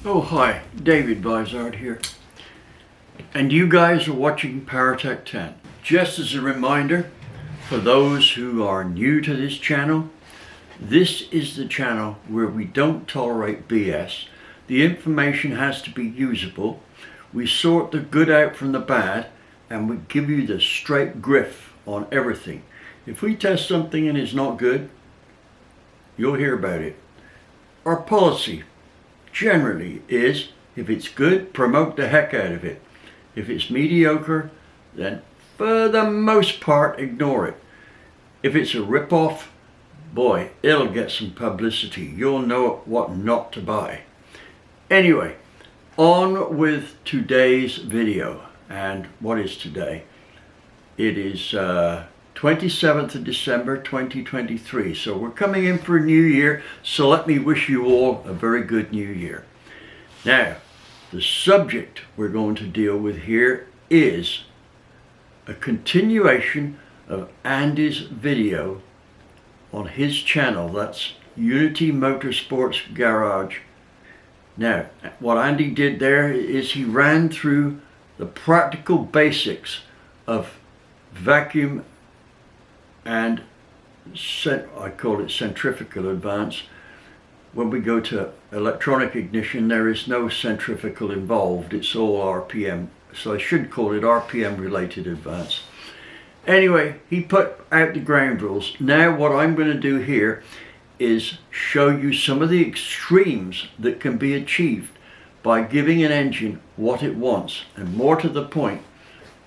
Oh hi, David Vizard here. And you guys are watching PowerTec 10. Just as a reminder, for those who are new to this channel, this is the channel where we don't tolerate BS. The information has to be usable. We sort the good out from the bad, and we give you the straight griff on everything. If we test something and it's not good, you'll hear about it. Our policy generally is, if it's good, promote the heck out of it. If it's mediocre, then for the most part ignore it. If it's a rip-off, boy, it'll get some publicity. You'll know what not to buy. Anyway, on with today's video. And what is today? It is 27th of December 2023. So we're coming in for a new year. So let me wish you all a very good new year. Now, the subject we're going to deal with here is a continuation of Andy's video on his channel. That's Unity Motorsports Garage. Now, what Andy did there is he ran through the practical basics of vacuum and I call it centrifugal advance. When we go to electronic ignition, there is no centrifugal involved. It's all RPM. So I should call it RPM related advance. Anyway, he put out the ground rules. Now what I'm going to do here is show you some of the extremes that can be achieved by giving an engine what it wants, and more to the point,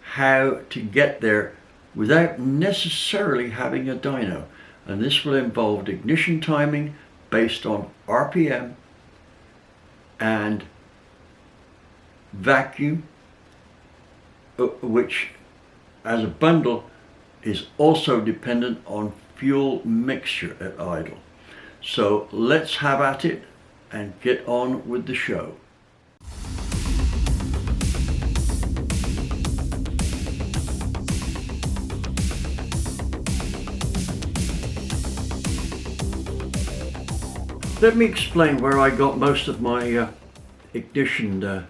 how to get there without necessarily having a dyno. And this will involve ignition timing based on RPM and vacuum, which as a bundle is also dependent on fuel mixture at idle. So let's have at it and get on with the show. Let me explain where I got most of my ignition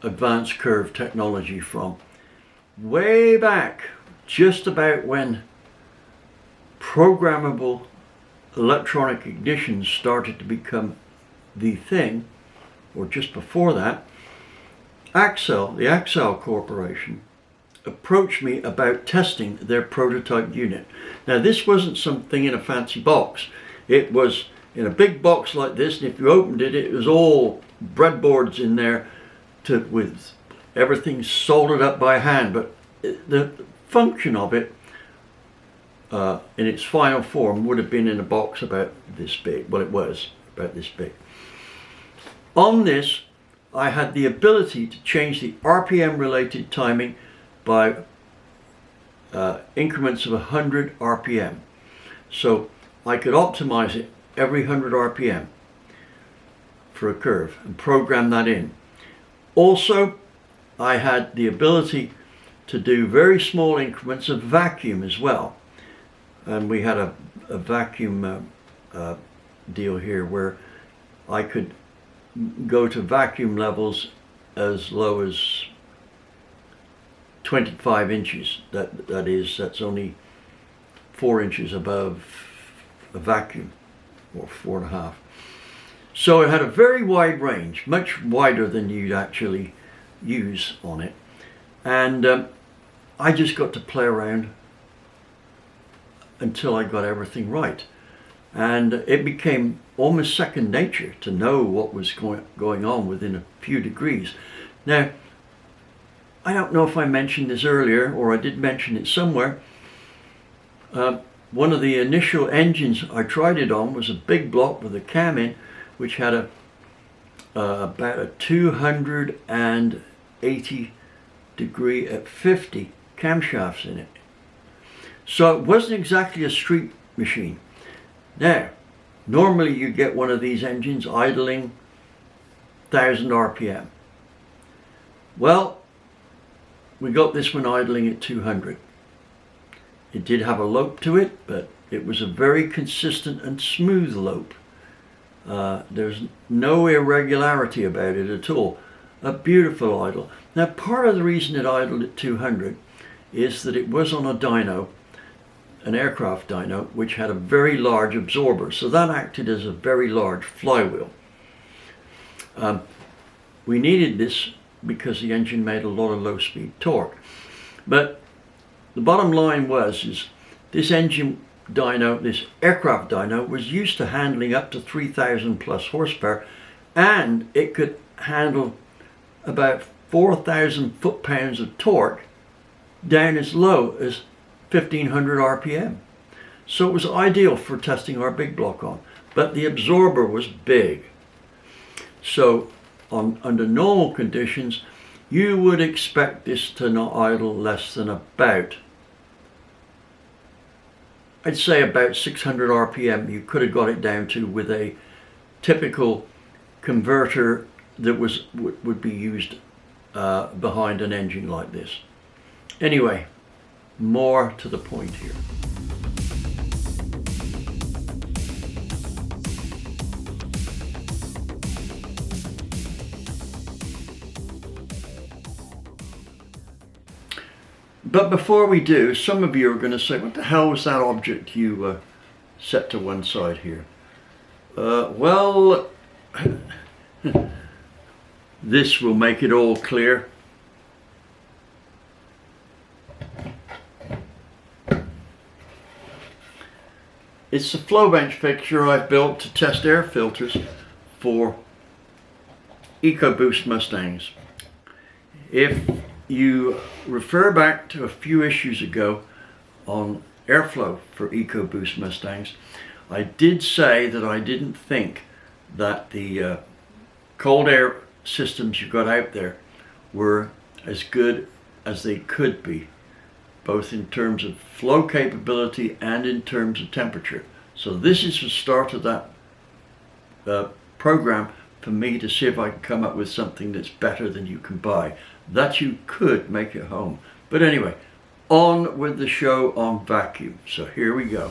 advanced curve technology from. Way back, just about when programmable electronic ignition started to become the thing, or just before that, the Axel Corporation approached me about testing their prototype unit. Now this wasn't something in a fancy box. It was in a big box like this, and if you opened it, it was all breadboards in there with everything soldered up by hand. But the function of it in its final form would have been in a box about this big. Well, it was about this big. On this, I had the ability to change the RPM related timing by increments of 100 RPM. So I could optimize it every 100 RPM for a curve and program that in. Also, I had the ability to do very small increments of vacuum as well. And we had a vacuum deal here where I could go to vacuum levels as low as 25 inches. That's only 4 inches above a vacuum, or 4.5. So it had a very wide range, much wider than you'd actually use on it. And I just got to play around until I got everything right. And it became almost second nature to know what was going on within a few degrees. Now, I don't know if I mentioned this earlier, or I did mention it somewhere. One of the initial engines I tried it on was a big block with a cam in, which had about a 280 degree at 50 camshafts in it. So it wasn't exactly a street machine. Now, normally you get one of these engines idling 1000 RPM. Well, we got this one idling at 200. It did have a lope to it, but it was a very consistent and smooth lope. There's no irregularity about it at all. A beautiful idle. Now, part of the reason it idled at 200 is that it was on a dyno, an aircraft dyno, which had a very large absorber. So that acted as a very large flywheel. We needed this because the engine made a lot of low-speed torque. But the bottom line is this engine dyno, this aircraft dyno, was used to handling up to 3,000 plus horsepower, and it could handle about 4,000 foot-pounds of torque down as low as 1,500 RPM. So it was ideal for testing our big block on. But the absorber was big. So under normal conditions, you would expect this to not idle less than about, I'd say about 600 RPM. You could have got it down to with a typical converter that would be used behind an engine like this. Anyway, more to the point here. But before we do, some of you are going to say, what the hell was that object you set to one side here? Well, this will make it all clear. It's the flow bench fixture I've built to test air filters for EcoBoost Mustangs. If you refer back to a few issues ago on airflow for EcoBoost Mustangs, I did say that I didn't think that the cold air systems you got out there were as good as they could be, both in terms of flow capability and in terms of temperature. So this is the start of that program for me to see if I can come up with something that's better than you can buy, that you could make at home. But anyway, on with the show on vacuum. So here we go.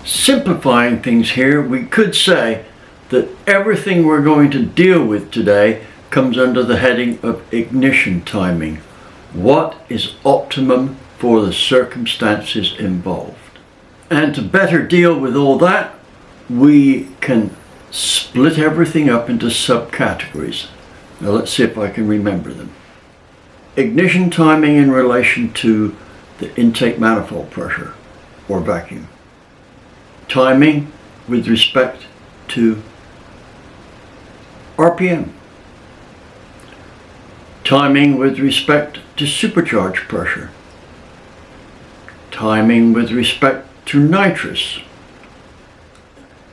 Simplifying things here, we could say that everything we're going to deal with today comes under the heading of ignition timing. What is optimum for the circumstances involved? And to better deal with all that, we can split everything up into subcategories. Now let's see if I can remember them. Ignition timing in relation to the intake manifold pressure or vacuum. Timing with respect to RPM. Timing with respect to supercharge pressure. Timing with respect to nitrous.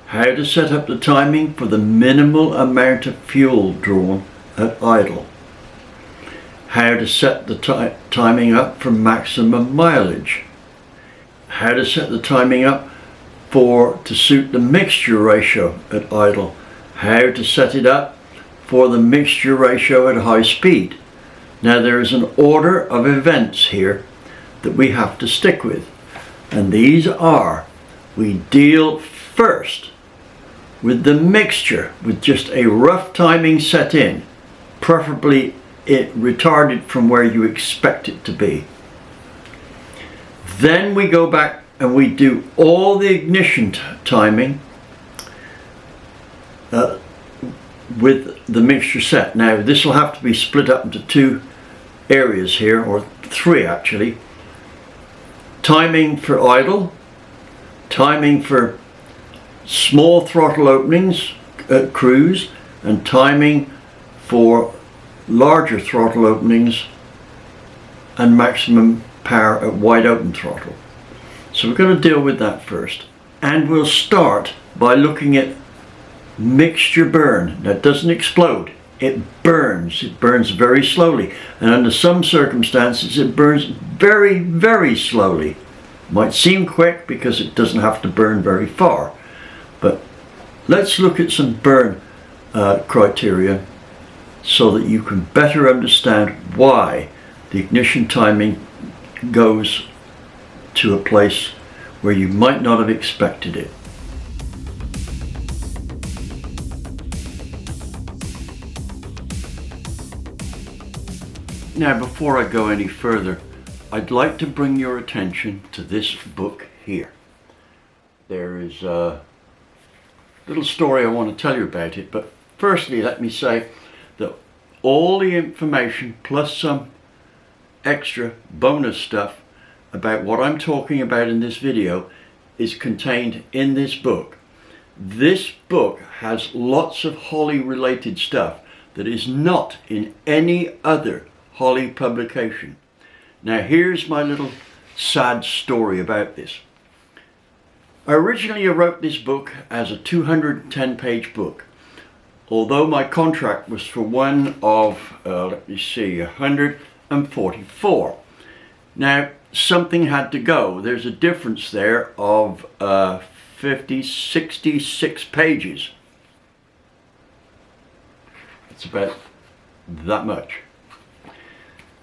How to set up the timing for the minimal amount of fuel drawn at idle. How to set the timing up for maximum mileage. How to set the timing up to suit the mixture ratio at idle. How to set it up for the mixture ratio at high speed. Now there is an order of events here that we have to stick with, and these are: we deal first with the mixture with just a rough timing set in, preferably it retarded from where you expect it to be. Then we go back and we do all the ignition timing with the mixture set. Now this will have to be split up into two areas here, or three actually. Timing for idle, timing for small throttle openings at cruise, and timing for larger throttle openings and maximum power at wide open throttle. So we're going to deal with that first, and we'll start by looking at mixture burn. That doesn't explode, it burns. It burns very slowly, and under some circumstances it burns very, very slowly. Might seem quick because it doesn't have to burn very far, but let's look at some burn criteria so that you can better understand why the ignition timing goes to a place where you might not have expected it. Now, before I go any further, I'd like to bring your attention to this book here. There is a little story I want to tell you about it, but firstly let me say that all the information plus some extra bonus stuff about what I'm talking about in this video is contained in this book. This book has lots of Holley related stuff that is not in any other Holley publication. Now here's my little sad story about this. I originally wrote this book as a 210-page book, although my contract was for one of, 144. Now, something had to go. There's a difference there of 66 pages. It's about that much.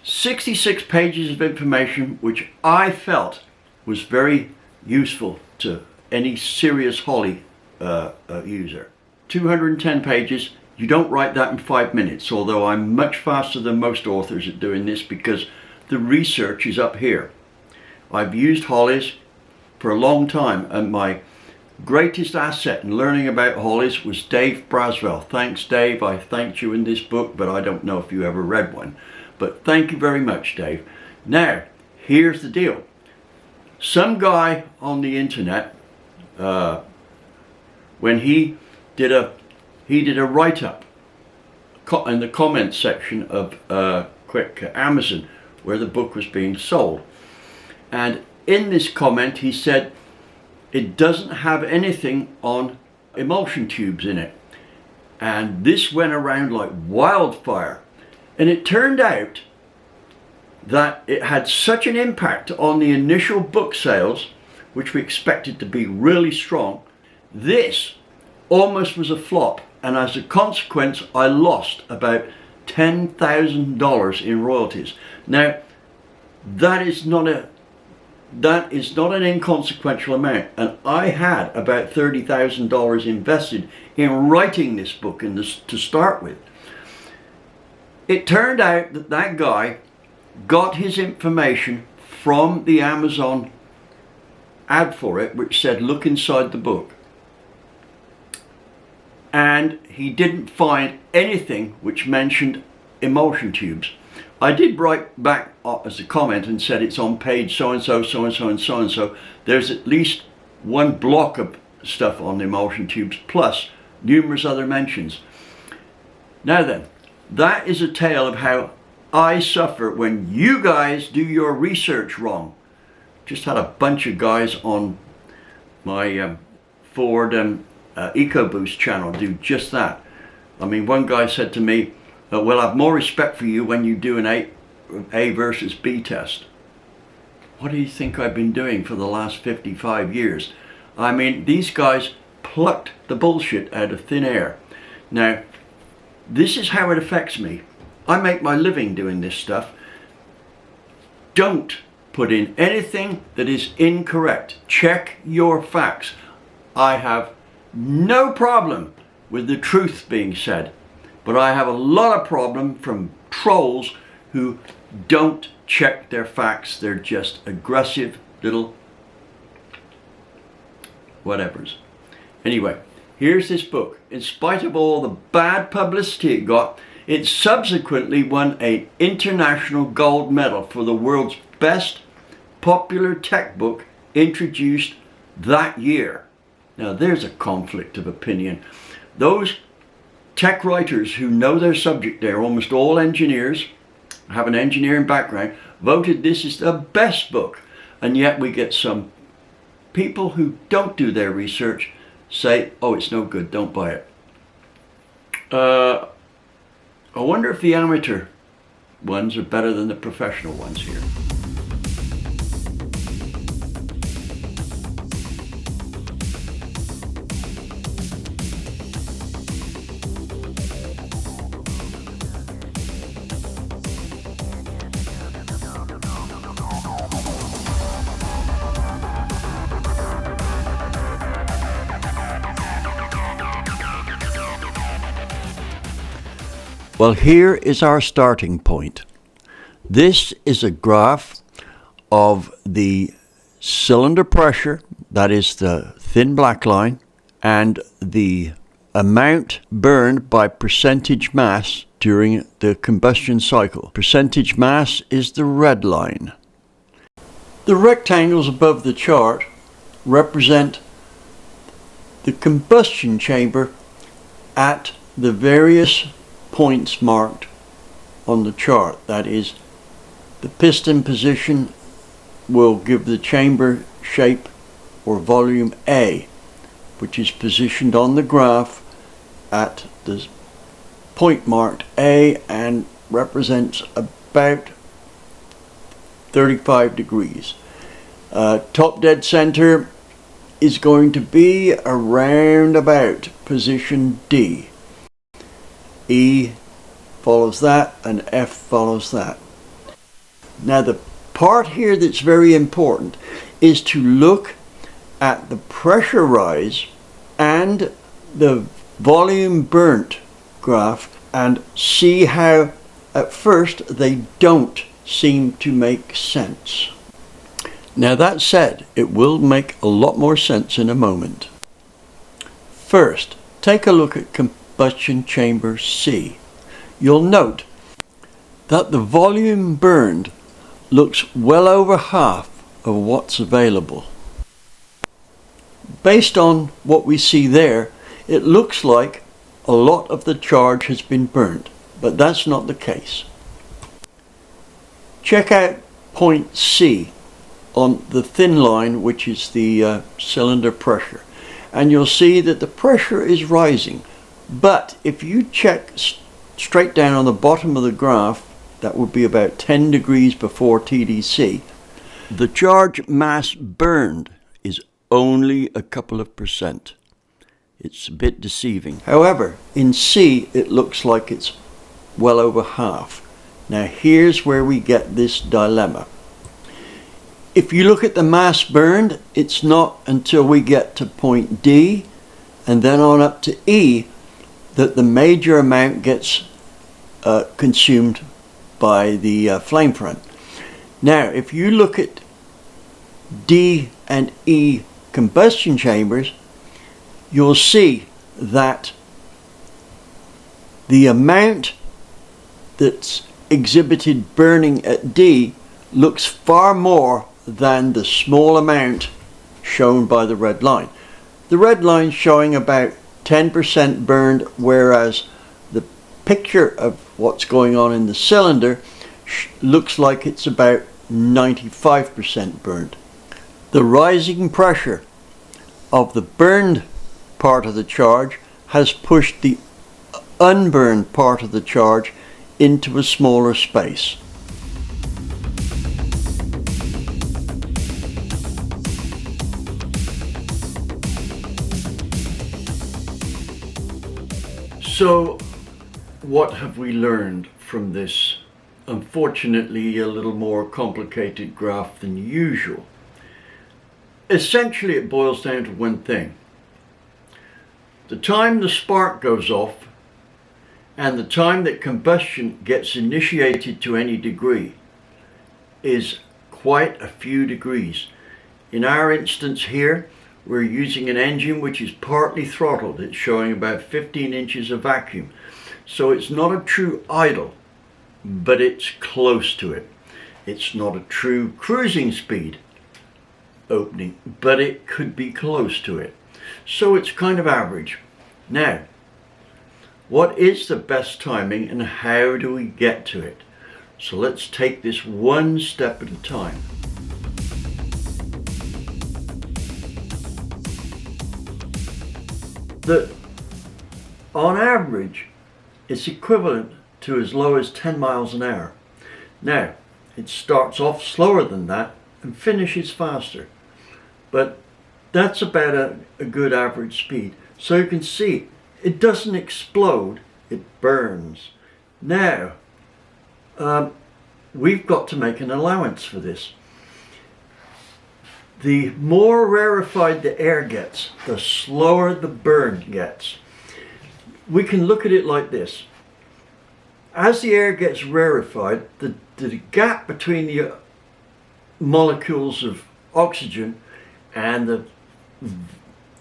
66 pages of information which I felt was very useful to any serious Holley user. 210 pages, you don't write that in 5 minutes, although I'm much faster than most authors at doing this because the research is up here. I've used Holleys for a long time, and my greatest asset in learning about Holleys was Dave Braswell. Thanks, Dave. I thanked you in this book, but I don't know if you ever read one. But thank you very much, Dave. Now, here's the deal. Some guy on the internet, when he did a write-up in the comments section of Amazon, where the book was being sold, and in this comment he said it doesn't have anything on emulsion tubes in it, and this went around like wildfire. And it turned out that it had such an impact on the initial book sales, which we expected to be really strong. This almost was a flop, and as a consequence I lost about $10,000 in royalties. Now that is not an inconsequential amount, and I had about $30,000 invested in writing this book to start with. It turned out that that guy got his information from the Amazon ad for it, which said look inside the book, and he didn't find anything which mentioned emulsion tubes. I did write back as a comment and said it's on page so and so, so and so, and so and so. There's at least one block of stuff on the emulsion tubes plus numerous other mentions. Now then, that is a tale of how I suffer when you guys do your research wrong. Just had a bunch of guys on my Ford EcoBoost channel do just that. I mean, one guy said to me, well, I have more respect for you when you do an A versus B test. What do you think I've been doing for the last 55 years? I mean, these guys plucked the bullshit out of thin air. Now, this is how it affects me. I make my living doing this stuff. Don't put in anything that is incorrect. Check your facts. I have no problem with the truth being said, but I have a lot of problem from trolls who don't check their facts. They're just aggressive little whatevers. Anyway, here's this book. In spite of all the bad publicity it got, it subsequently won an international gold medal for the world's best popular tech book introduced that year. Now there's a conflict of opinion. Those tech writers who know their subject, they're almost all engineers, have an engineering background, voted this is the best book. And yet we get some people who don't do their research say, oh, it's no good, don't buy it. I wonder if the amateur ones are better than the professional ones here. Well, here is our starting point. This is a graph of the cylinder pressure, that is the thin black line, and the amount burned by percentage mass during the combustion cycle. Percentage mass is the red line. The rectangles above the chart represent the combustion chamber at the various points marked on the chart. That is, the piston position will give the chamber shape or volume A, which is positioned on the graph at the point marked A and represents about 35 degrees. Top dead center is going to be around about position D. E follows that and F follows that. Now the part here that's very important is to look at the pressure rise and the volume burnt graph and see how at first they don't seem to make sense. Now that said, it will make a lot more sense in a moment. First, take a look at combustion chamber C. You'll note that the volume burned looks well over half of what's available. Based on what we see there, it looks like a lot of the charge has been burnt, but that's not the case. Check out point C on the thin line, which is the cylinder pressure, and you'll see that the pressure is rising. But if you check straight down on the bottom of the graph, that would be about 10 degrees before TDC, the charge mass burned is only a couple of percent. It's a bit deceiving. However, in C it looks like it's well over half. Now here's where we get this dilemma. If you look at the mass burned, it's not until we get to point D and then on up to E that the major amount gets consumed by the flame front. Now if you look at D and E combustion chambers, you'll see that the amount that's exhibited burning at D looks far more than the small amount shown by the red line. The red line showing about 10% burned, whereas the picture of what's going on in the cylinder looks like it's about 95% burned. The rising pressure of the burned part of the charge has pushed the unburned part of the charge into a smaller space. So what have we learned from this, unfortunately a little more complicated graph than usual? Essentially it boils down to one thing. The time the spark goes off and the time that combustion gets initiated to any degree is quite a few degrees. In our instance here, we're using an engine which is partly throttled. It's showing about 15 inches of vacuum. So it's not a true idle, but it's close to it. It's not a true cruising speed opening, but it could be close to it. So it's kind of average. Now, what is the best timing and how do we get to it? So let's take this one step at a time. That on average it's equivalent to as low as 10 miles an hour. Now it starts off slower than that and finishes faster, but that's about a good average speed. So you can see it doesn't explode, it burns. Now we've got to make an allowance for this. The more rarefied the air gets, the slower the burn gets. We can look at it like this. as the air gets rarefied, the gap between the molecules of oxygen and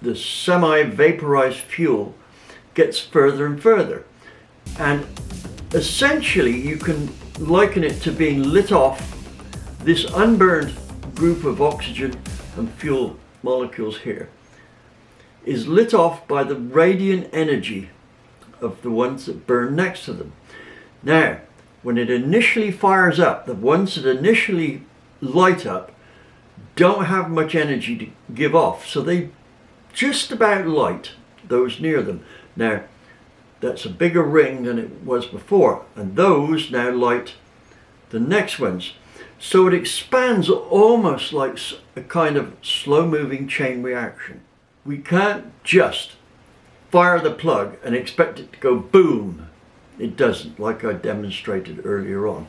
the semi-vaporized fuel gets further and further. And essentially you can liken it to being lit off. This unburned group of oxygen and fuel molecules here is lit off by the radiant energy of the ones that burn next to them. Now, when it initially fires up, the ones that initially light up don't have much energy to give off, so they just about light those near them. Now, that's a bigger ring than it was before, and those now light the next ones. So it expands almost like a kind of slow-moving chain reaction. We can't just fire the plug and expect it to go boom. It doesn't, like I demonstrated earlier on.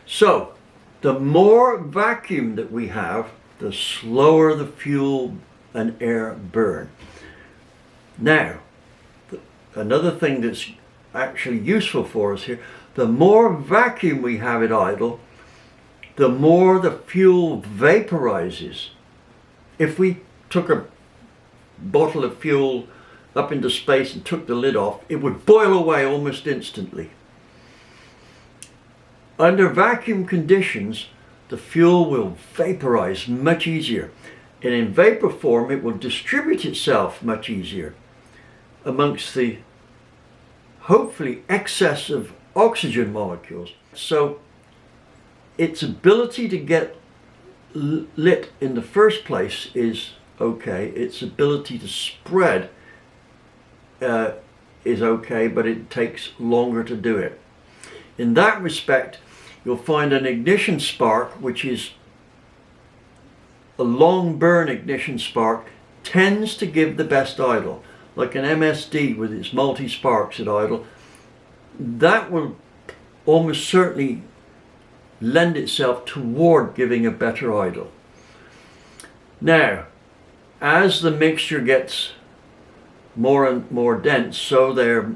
So the more vacuum that we have, the slower the fuel and air burn. Now, another thing that's actually useful for us here, the more vacuum we have at idle, the more the fuel vaporizes. If we took a bottle of fuel up into space and took the lid off, it would boil away almost instantly. Under vacuum conditions, the fuel will vaporize much easier, and in vapor form it will distribute itself much easier amongst the hopefully excess of oxygen molecules. So its ability to get lit in the first place is okay. Its ability to spread is okay, but it takes longer to do it. In that respect, you'll find an ignition spark, which is a long burn ignition spark, tends to give the best idle. Like an MSD with its multi-sparks at idle, that will almost certainly lend itself toward giving a better idle. Now, as the mixture gets more and more dense, so the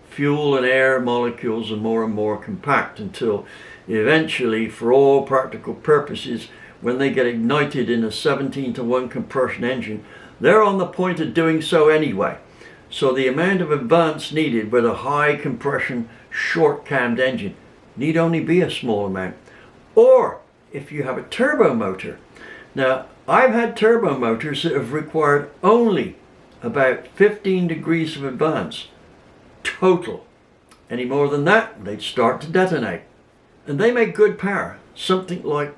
fuel and air molecules are more and more compact, until eventually, for all practical purposes, when they get ignited in a 17-to-1 compression engine, they're on the point of doing so anyway. So the amount of advance needed with a high compression short cammed engine need only be a small amount. Or if you have a turbo motor. Now, I've had turbo motors that have required only about 15 degrees of advance total. Any more than that, they'd start to detonate. And they make good power, something like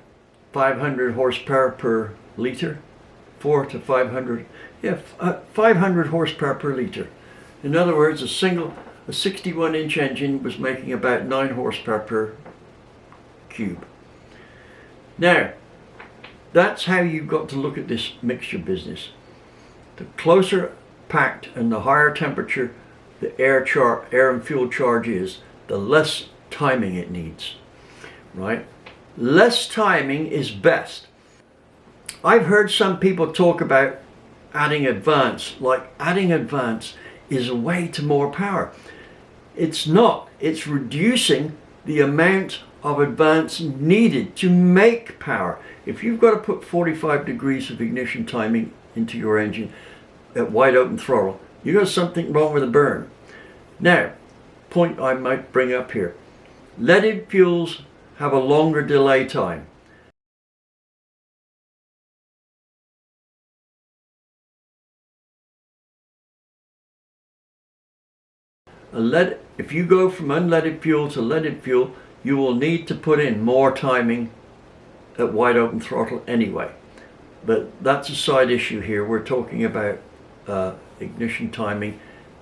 500 horsepower per liter, 4 to 500, 500 horsepower per liter. In other words, a 61-inch engine was making about 9 horsepower per cube. Now, that's how you've got to look at this mixture business. The closer packed and the higher temperature the air and fuel charge is, the less timing it needs, right? Less timing is best. I've heard some people talk about adding advance, like adding advance is a way to more power. It's not. It's reducing the amount of advance needed to make power. If you've got to put 45 degrees of ignition timing into your engine at wide open throttle, you've got something wrong with the burn. Now, point I might bring up here. Leaded fuels have a longer delay time. If you go from unleaded fuel to leaded fuel, you will need to put in more timing at wide open throttle anyway. But that's a side issue here. We're talking about ignition timing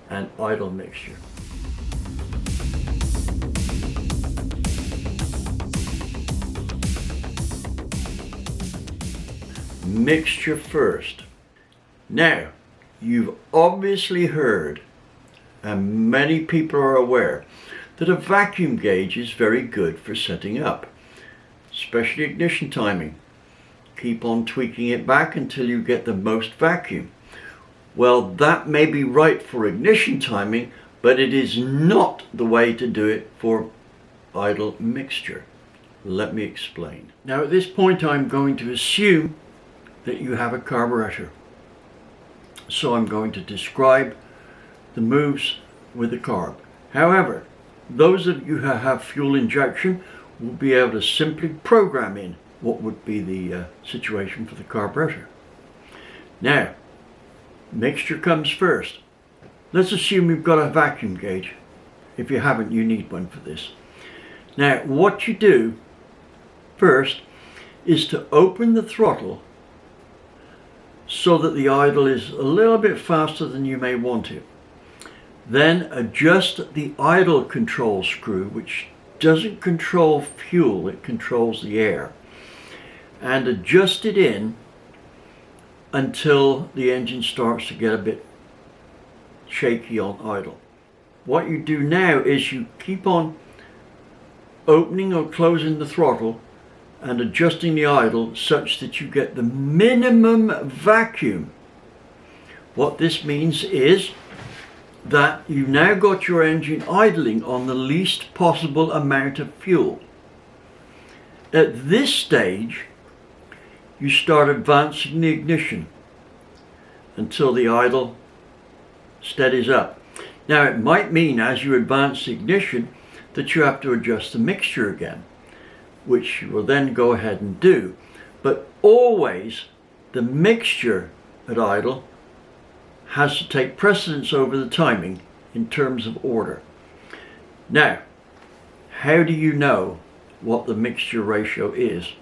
and idle mixture. Mixture first. Now, you've obviously heard, and many people are aware, that a vacuum gauge is very good for setting up, especially ignition timing. Keep on tweaking it back until you get the most vacuum. Well, that may be right for ignition timing, but it is not the way to do it for idle mixture. Let me explain. Now at this point I'm going to assume that you have a carburetor. So I'm going to describe the moves with the carb. However, those of you who have fuel injection will be able to simply program in what would be the situation for the carburetor. Now, mixture comes first. Let's assume you've got a vacuum gauge. If you haven't, you need one for this. Now, what you do first is to open the throttle so that the idle is a little bit faster than you may want it. Then adjust the idle control screw, which doesn't control fuel, it controls the air, and adjust it in until the engine starts to get a bit shaky on idle. What you do now is you keep on opening or closing the throttle and adjusting the idle such that you get the minimum vacuum. What this means is that you've now got your engine idling on the least possible amount of fuel. At this stage, you start advancing the ignition until the idle steadies up. Now it might mean as you advance the ignition that you have to adjust the mixture again, which you will then go ahead and do. But always the mixture at idle has to take precedence over the timing in terms of order. Now, how do you know what the mixture ratio is?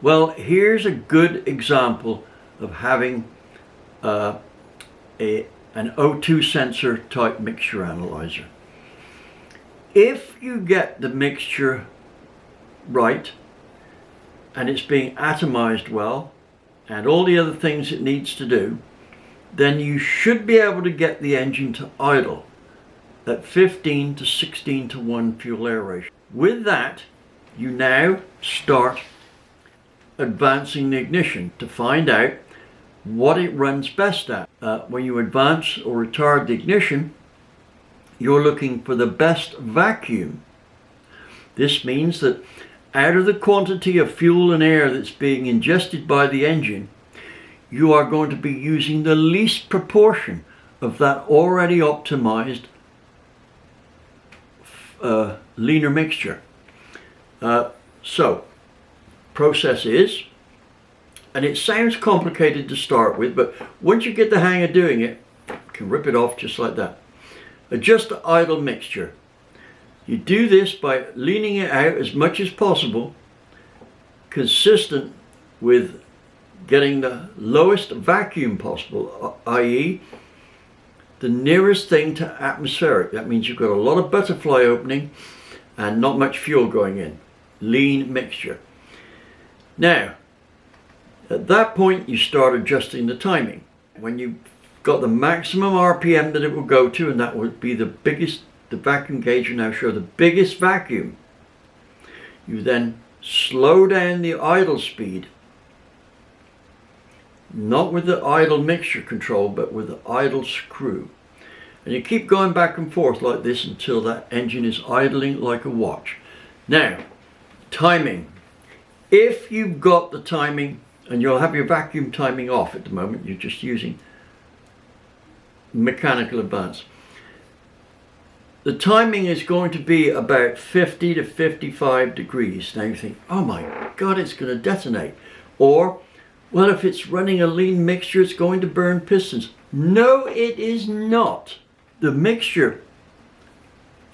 Well, here's a good example of having an O2 sensor type mixture analyzer. If you get the mixture right and it's being atomized well and all the other things it needs to do, then you should be able to get the engine to idle at 15 to 16 to 1 fuel air ratio. With that, you now start advancing the ignition to find out what it runs best at. When you advance or retard the ignition, you're looking for the best vacuum. This means that out of the quantity of fuel and air that's being ingested by the engine, you are going to be using the least proportion of that already optimized leaner mixture. So, process is, and it sounds complicated to start with, but once you get the hang of doing it, you can rip it off just like that. Adjust the idle mixture. You do this by leaning it out as much as possible, consistent with getting the lowest vacuum possible, i.e. the nearest thing to atmospheric. That means you've got a lot of butterfly opening and not much fuel going in. Lean mixture. Now, at that point you start adjusting the timing. When you've got the maximum RPM that it will go to, and that would be the biggest, the vacuum gauge will now show the biggest vacuum, you then slow down the idle speed. Not with the idle mixture control, but with the idle screw. And you keep going back and forth like this until that engine is idling like a watch. Now, timing. If you've got the timing, and you'll have your vacuum timing off at the moment, you're just using mechanical advance. The timing is going to be about 50 to 55 degrees. Now you think, oh my God, it's going to detonate. Or, well, if it's running a lean mixture, it's going to burn pistons. No, it is not. The mixture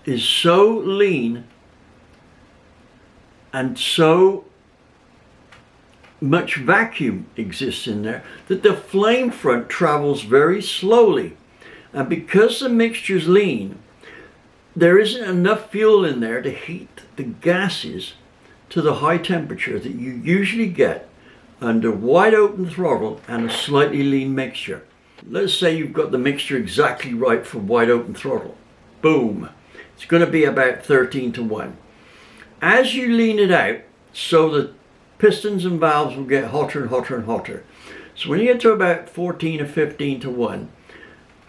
is so lean and so much vacuum exists in there that the flame front travels very slowly. And because the mixture is lean, there isn't enough fuel in there to heat the gases to the high temperature that you usually get under wide open throttle and a slightly lean mixture. Let's say you've got the mixture exactly right for wide open throttle. Boom. It's going to be about 13 to 1. As you lean it out, so the pistons and valves will get hotter and hotter and hotter. So when you get to about 14 or 15 to 1,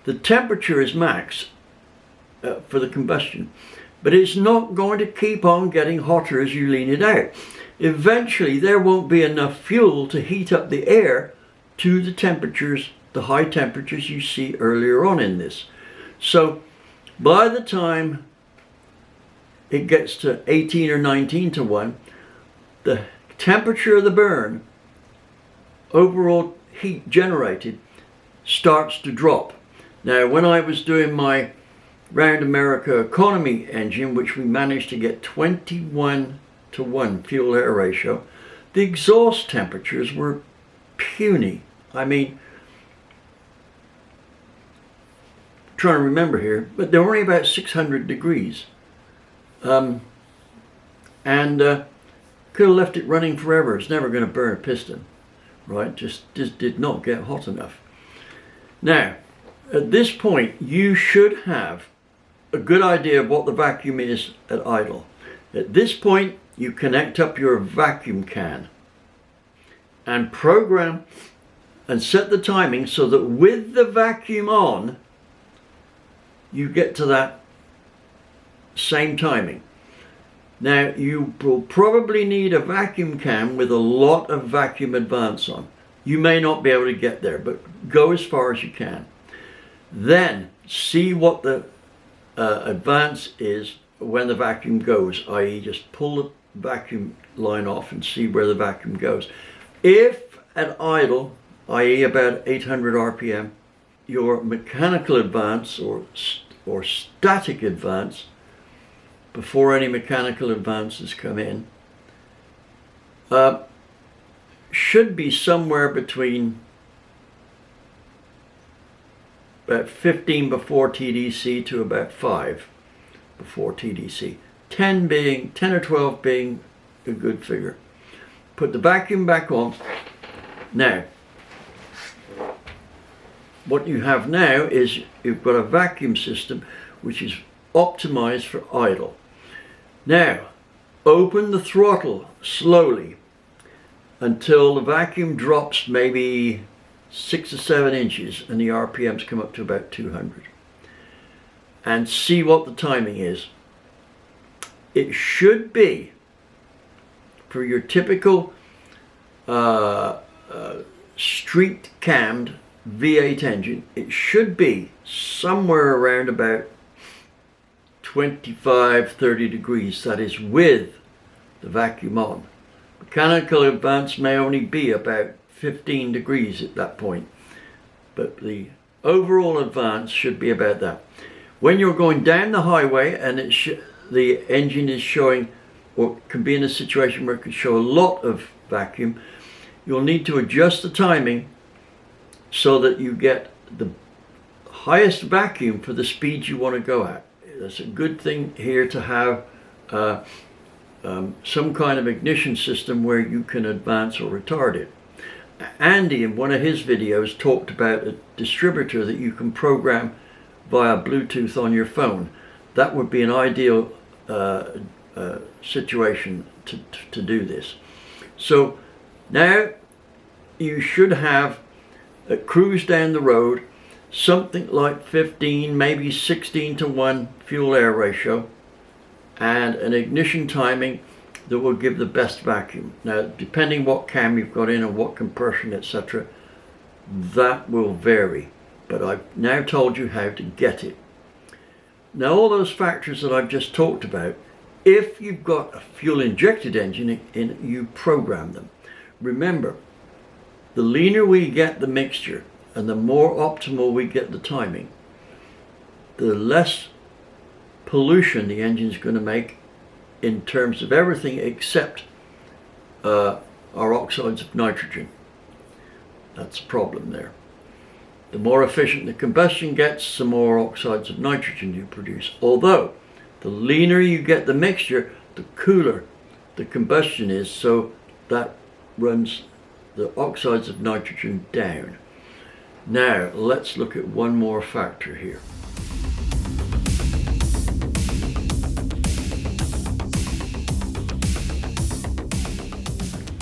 the temperature is max. for the combustion. But it's not going to keep on getting hotter as you lean it out. Eventually there won't be enough fuel to heat up the air to the temperatures, the high temperatures you see earlier on in this. So by the time it gets to 18 or 19 to 1, the temperature of the burn, overall heat generated, starts to drop. Now, when I was doing my Round America economy engine, which we managed to get 21 to 1 fuel air ratio, the exhaust temperatures were puny. I mean, trying to remember here, but they're only about 600 degrees. Could have left it running forever. It's never going to burn a piston, right? Just did not get hot enough. Now, at this point, you should have a good idea of what the vacuum is at idle. At this point, you connect up your vacuum can and program and set the timing so that with the vacuum on, you get to that same timing. Now, you will probably need a vacuum can with a lot of vacuum advance on. You may not be able to get there, but go as far as you can. Then see what the advance is when the vacuum goes, i.e. just pull the vacuum line off and see where the vacuum goes. If at idle, i.e. about 800 RPM, your mechanical advance or static advance, before any mechanical advances come in, should be somewhere between about 15 before TDC to about 5 before TDC. 10 or 12 being a good figure. Put the vacuum back on. Now, what you have now is you've got a vacuum system which is optimized for idle. Now, open the throttle slowly until the vacuum drops maybe 6 or 7 inches and the RPMs come up to about 200. And see what the timing is. It should be, for your typical street cammed V8 engine, it should be somewhere around about 25-30 degrees, that is with the vacuum on. Mechanical advance may only be about 15 degrees at that point, but the overall advance should be about that. When you're going down the highway and the engine is showing, or can be in a situation where it could show a lot of vacuum, you'll need to adjust the timing so that you get the highest vacuum for the speed you want to go at. That's a good thing here to have some kind of ignition system where you can advance or retard it. Andy, in one of his videos, talked about a distributor that you can program via Bluetooth on your phone. That would be an ideal situation to do this. So now you should have a cruise down the road, something like 15, maybe 16 to 1 fuel air ratio, and an ignition timing that will give the best vacuum. Now, depending what cam you've got in and what compression, etc., that will vary. But I've now told you how to get it. Now, all those factors that I've just talked about, if you've got a fuel injected engine in, you program them. Remember, the leaner we get the mixture and the more optimal we get the timing, the less pollution the engine's going to make in terms of everything except our oxides of nitrogen. That's a problem there. The more efficient the combustion gets, the more oxides of nitrogen you produce. Although, the leaner you get the mixture, the cooler the combustion is, so that runs the oxides of nitrogen down. Now, let's look at one more factor here.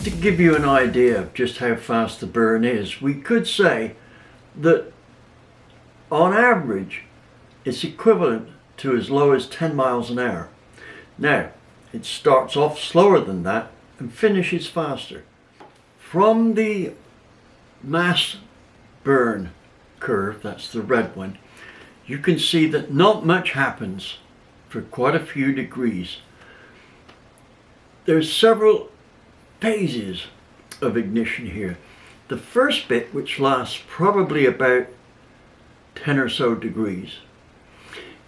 To give you an idea of just how fast the burn is, we could say that on average it's equivalent to as low as 10 miles an hour. Now, it starts off slower than that and finishes faster. From the mass burn curve, that's the red one, you can see that not much happens for quite a few degrees. There's several phases of ignition here. The first bit, which lasts probably about 10 or so degrees,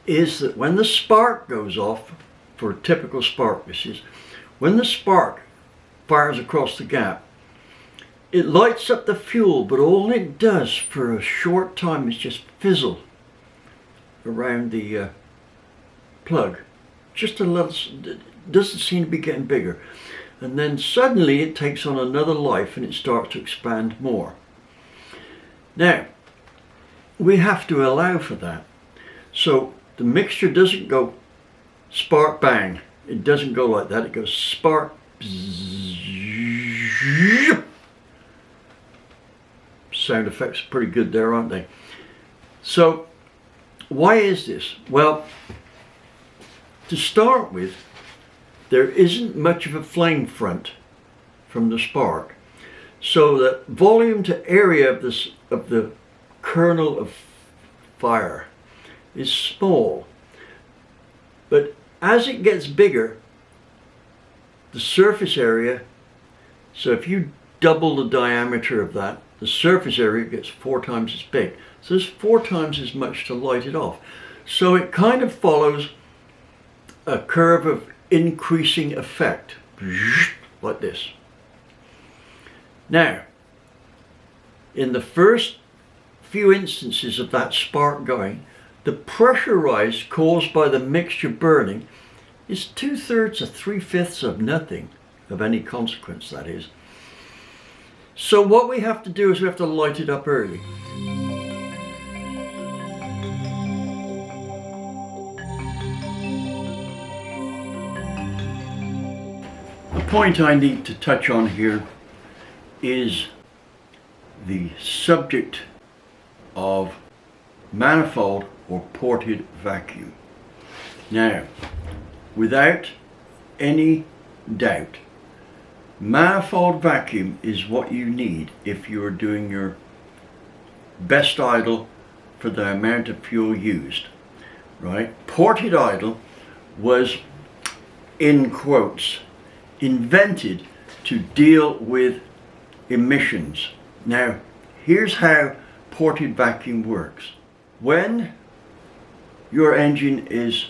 is that when the spark goes off, for typical spark this is, when the spark fires across the gap, it lights up the fuel, but all it does for a short time is just fizzle around the plug. Just a little, doesn't seem to be getting bigger. And then suddenly it takes on another life and it starts to expand more. Now, we have to allow for that. So the mixture doesn't go spark bang. It doesn't go like that. It goes spark bzzz. Sound effects are pretty good there, aren't they? So why is this? Well, to start with, there isn't much of a flame front from the spark, so that volume to area of the kernel of fire is small. But as it gets bigger, the surface area, so if you double the diameter of that, the surface area gets 4 times as big. So there's 4 times as much to light it off. So it kind of follows a curve of increasing effect, like this. Now, in the first few instances of that spark going, the pressure rise caused by the mixture burning is 2/3 to 3/5 of nothing, of any consequence, that is. So what we have to do is we have to light it up early. The point I need to touch on here is the subject of manifold or ported vacuum. Now, without any doubt, manifold vacuum is what you need if you're doing your best idle for the amount of fuel used, right? Ported idle was, in quotes, invented to deal with emissions. Now, here's how ported vacuum works. When your engine is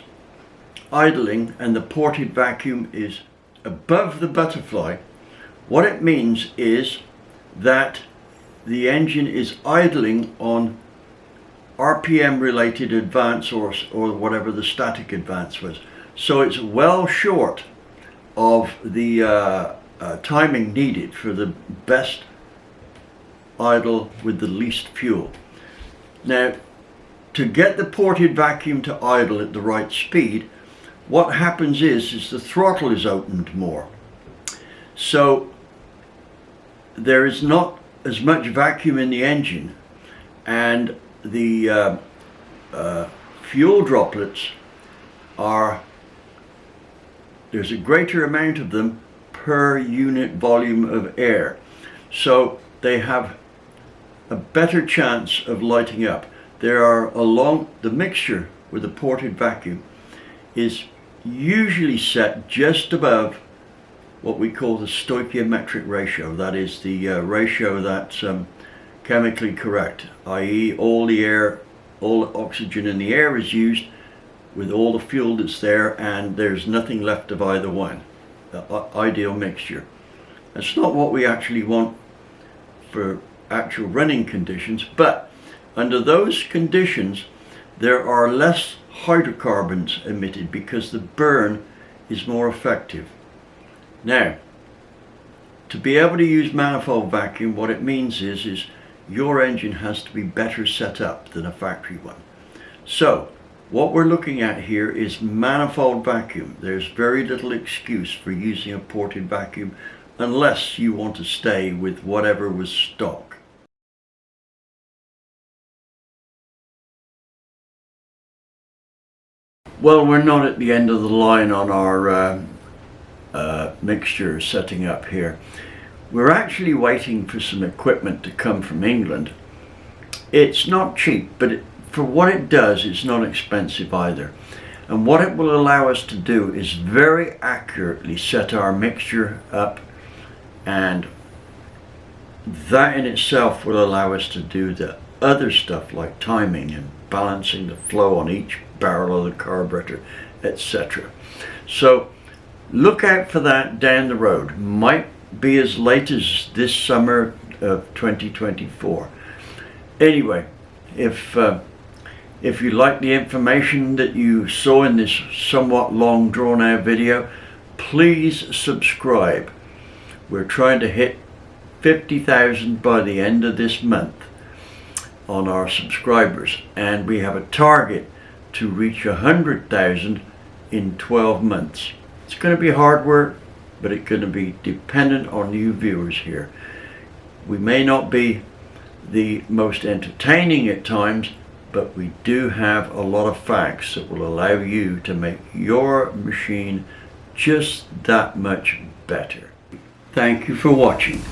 idling and the ported vacuum is above the butterfly, what it means is that the engine is idling on RPM related advance or whatever the static advance was. So it's well short of the timing needed for the best idle with the least fuel. Now, to get the ported vacuum to idle at the right speed, what happens is the throttle is opened more. So there is not as much vacuum in the engine, and the fuel droplets there's a greater amount of them per unit volume of air. So they have a better chance of lighting up. The mixture with the ported vacuum is usually set just above what we call the stoichiometric ratio. That is the ratio that's chemically correct, i.e. all the oxygen in the air is used with all the fuel that's there, and there's nothing left of either one. The ideal mixture. That's not what we actually want for actual running conditions, but under those conditions there are less hydrocarbons emitted because the burn is more effective. Now, to be able to use manifold vacuum, what it means is your engine has to be better set up than a factory one. So what we're looking at here is manifold vacuum. There's very little excuse for using a ported vacuum unless you want to stay with whatever was stock. Well, we're not at the end of the line on our mixture setting up here. We're actually waiting for some equipment to come from England. It's not cheap, but for what it does, it's not expensive either. And what it will allow us to do is very accurately set our mixture up, and that in itself will allow us to do the other stuff like timing and balancing the flow on each barrel of the carburetor, etc. So look out for that down the road. Might be as late as this summer of 2024. Anyway, if you like the information that you saw in this somewhat long drawn out video, please subscribe. We're trying to hit 50,000 by the end of this month on our subscribers, and we have a target to reach 100,000 in 12 months. It's going to be hard work, but it's going to be dependent on you viewers here. We may not be the most entertaining at times, but we do have a lot of facts that will allow you to make your machine just that much better. Thank you for watching.